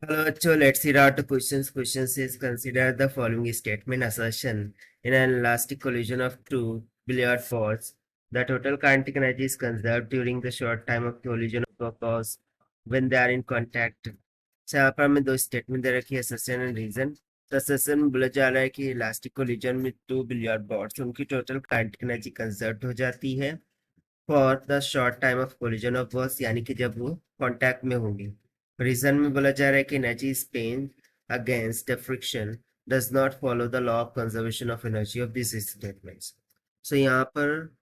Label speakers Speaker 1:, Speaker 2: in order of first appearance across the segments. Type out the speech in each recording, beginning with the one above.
Speaker 1: Hello, so let's read out the questions. Questions is consider the following statement assertion. In an elastic collision of two billiard balls, the total kinetic energy is conserved during the short time of collision occurs when they are in contact. अच्छा यहाँ पर हमें दो statement दे रखी है assertion and reason. तो assertion में बोला जा रहा है कि इलास्टिक कोलिजन में टू बिलियर्ड बॉल्स उनकी टोटल काइनेटिक एनर्जी कंजर्व हो जाती है for the short time of collision of balls, यानी कि जब वो कॉन्टैक्ट में होंगे. रीजन में बोला जा रहा है कि energy spent against friction does not follow the law of conservation of energy of this statements. So यहाँ पर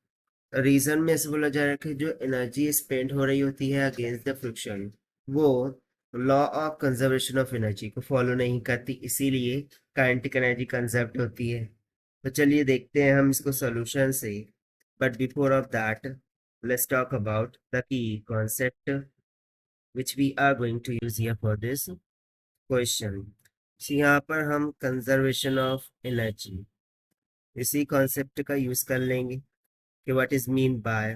Speaker 1: रीजन में ऐसे बोला जा रहा है कि जो एनर्जी स्पेंड हो रही होती है अगेंस्ट द फ्रिक्शन वो law of conservation of energy को फॉलो नहीं करती, इसीलिए काइनेटिक एनर्जी कंजर्व होती है. तो चलिए देखते हैं हम इसको सोल्यूशन से. But before of that, let's talk about the key concept which we are going to use here for this question. So यहाँ पर हम कंजर्वेशन ऑफ एनर्जी इसी कॉन्सेप्ट का यूज कर लेंगे कि what is mean by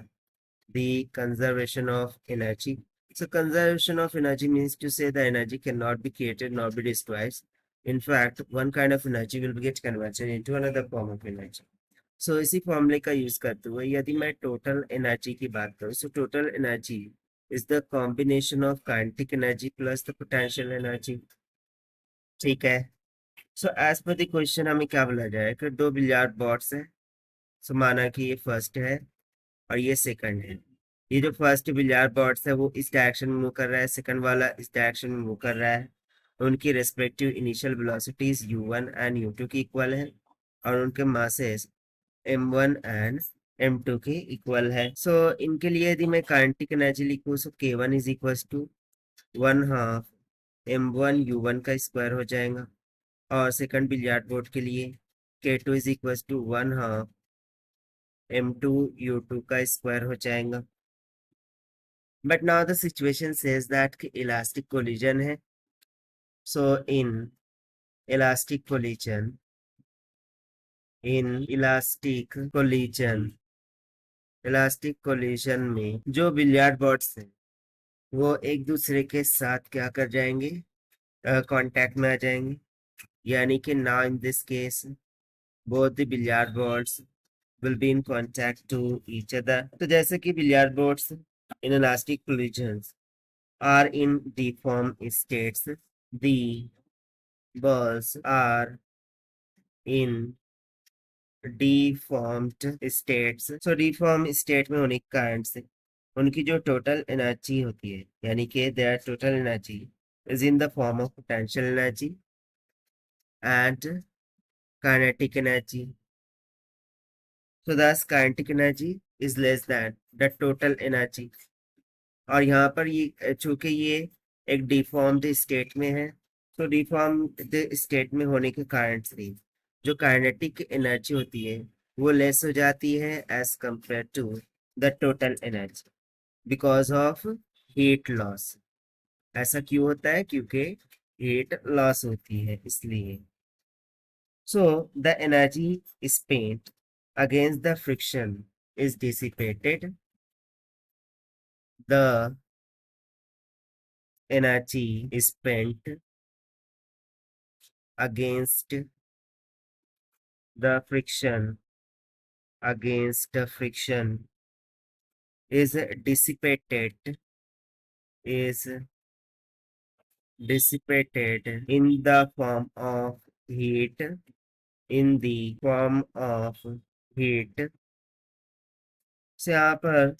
Speaker 1: the conservation of energy. So conservation of energy means to say the energy cannot be created nor be destroyed. In fact, one kind of energy will get converted into another form of energy. सो इसी फॉर्मूले का use करते हुए यदि मैं total energy की बात करूँ, so total energy is the combination of kinetic energy plus the potential energy. ठीक है. So as per the question हमें क्या बोला जाए कि दो बिलियर्ड बॉल्स है. सो माना कि ये फर्स्ट है और ये सेकंड है. ये जो फर्स्ट बिलियर्ड बॉल्स है वो इस डायरेक्शन में मूव कर रहा है, सेकंड वाला इस डायरेक्शन में मूव कर रहा है. उनकी respective initial velocities u1 and u2 की इक्वल है और उनके मासेस m1 एंड m2 के इक्वल है. सो इनके लिए यदि मैं काइनेटिक एनर्जी लिखूं सो k1 is equal to 1/2 m1 u1 का स्क्वायर हो जाएगा और सेकंड बिलियर्ड बोर्ड के लिए k2 is equal to 1/2 m2 u2 का स्क्वायर हो जाएगा. But now the situation says that कि इलास्टिक कोलिजन है. So in elastic collision elastic collision में जो बिलियर्ड बॉल्स हैं वो एक दूसरे के साथ क्या कर जाएंगे, कांटेक्ट में आ जाएंगे. यानी कि now in this case both the billiard balls will be in contact to each other. तो जैसे कि billiard balls in elastic collisions are in deform states, the balls are in deformed states. So deform state में होने के कारण से उनकी जो टोटल एनर्जी होती है, यानी कि their total energy is in the form of potential energy and kinetic energy. So thus kinetic energy is less than the total energy. और यहाँ पर ये चूंकि ये एक डिफॉर्म्ड स्टेट में है, तो डिफॉर्म्ड स्टेट में होने के कारण से जो काइनेटिक एनर्जी होती है वो लेस हो जाती है as compare to the total energy because of heat loss. ऐसा क्यों होता है? क्योंकि हीट लॉस होती है इसलिए. So the energy spent against the friction is dissipated. The energy spent against the friction is dissipated in the form of heat. से यहाँ पर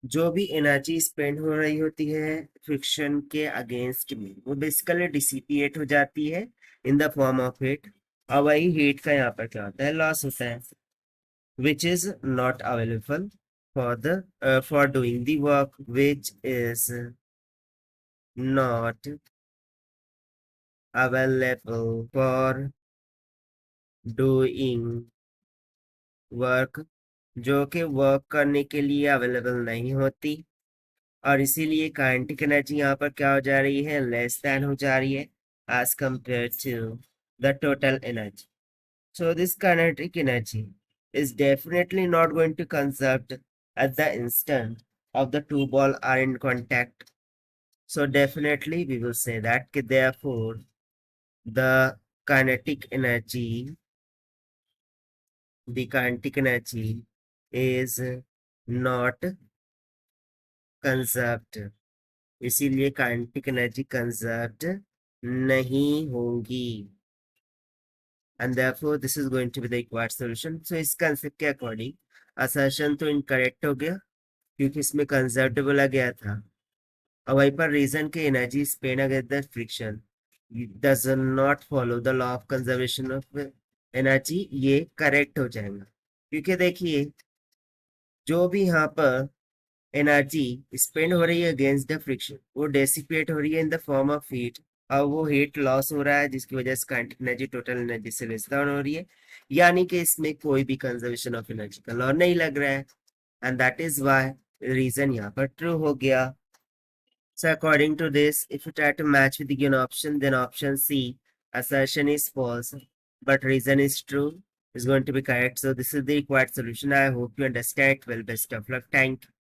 Speaker 1: जो भी एनर्जी स्पेंड हो रही होती है फ्रिक्शन के अगेंस्ट में वो बेसिकली डिसिपिएट हो जाती है इन द फॉर्म ऑफ हीट. और वही हीट का यहाँ पर क्या होता है? लॉस होता है, which is not available for doing the work, which is not available for doing work, जो कि वर्क करने के लिए अवेलेबल नहीं होती. और इसीलिए काइनेटिक एनर्जी यहाँ पर क्या हो जा रही है? लेस देन हो जा रही है as compare to the total energy. So this kinetic energy is definitely not going to conserved at the instant of the two ball are in contact. So definitely we will say that therefore the kinetic energy is not conserved, इसीलिए kinetic energy conserved नहीं होगी, and therefore this is going to be the required solution. So इस concept के according assertion तो incorrect हो गया क्योंकि इसमें कंजर्व्ड बोला गया था, और वहीं पर रीजन के energy spent against the friction does not follow the law of conservation of energy, ये करेक्ट हो जाएगा क्योंकि देखिए जो भी यहाँ पर एनर्जी स्पेंड हो रही है अगेंस्ट द फ्रिक्शन वो डेसिपेट हो रही है इन द फॉर्म ऑफ हीट, और वो हीट लॉस हो रहा है जिसकी वजह से काइनेटिक एनर्जी टोटल एनर्जी से लेस डाउन हो रही है, यानी कि इसमें कोई भी कंजर्वेशन ऑफ एनर्जी का लॉ नहीं लग रहा है, and that is why reason यहाँ पर ट्रू हो गया. So according to this, if you try to match with the given option, then option C, assertion is false, but reason is true, is going to be correct. So this is the required solution. I hope you understand it well. Best of luck. Thank you.